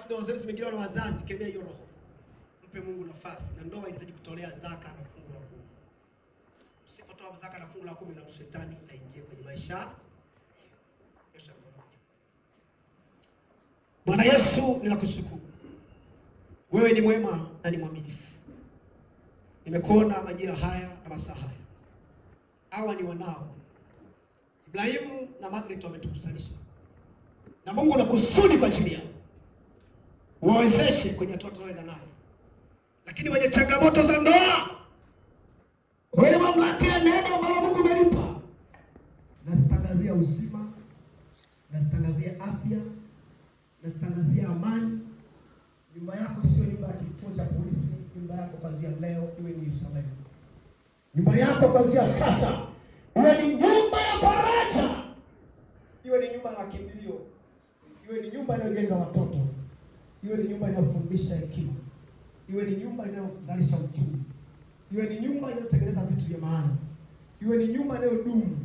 ndoa zetu zimegiliwa na wazazi, kemea hiyo roho. Mpe Mungu nafasi, na ndoa inahitaji kutolea zaka na fungu la 10. Usipotoa zaka na fungu la 10 na shetani aingie kwenye maisha. Bwana Yesu, ninakushukuru. Wewe ni mwema na ni mwaminifu. Nimekuona majira haya na masaa haya. Hawa ni wanao. Ibrahimu na Margaret wametukusanyisha. Na Mungu anakusudi kwa ajili yao. Wawezeshe kwenye watoto wao naye. Lakini wenye changamoto za ndoa, wewe mamlaka ya neno ambalo Mungu amenipa, nasitangazia uzima, nasitangazia afya, nasitangazia amani. Nyumba yako sio nyumba ya kituo cha polisi. Nyumba yako kuanzia leo iwe ni usalama. Nyumba yako kuanzia sasa iwe ni nyumba ya faraja, iwe ni nyumba ya kimbilio, iwe ni nyumba inayojenga watoto, iwe ni nyumba inayofundisha hekima, iwe ni nyumba inayozalisha uchumi, iwe ni nyumba inayotengeneza vitu vya maana, iwe ni nyumba inayodumu,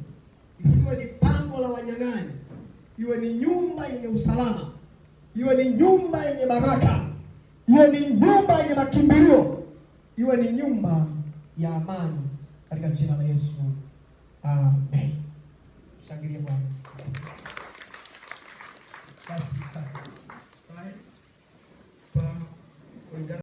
isiwe ni pango la wanyang'anyi, iwe ni nyumba yenye usalama, iwe ni nyumba yenye baraka, iwe ni nyumba yenye makimbilio, iwe ni nyumba ya amani, katika jina la Yesu. Amen. Shangilia Bwana. Basi.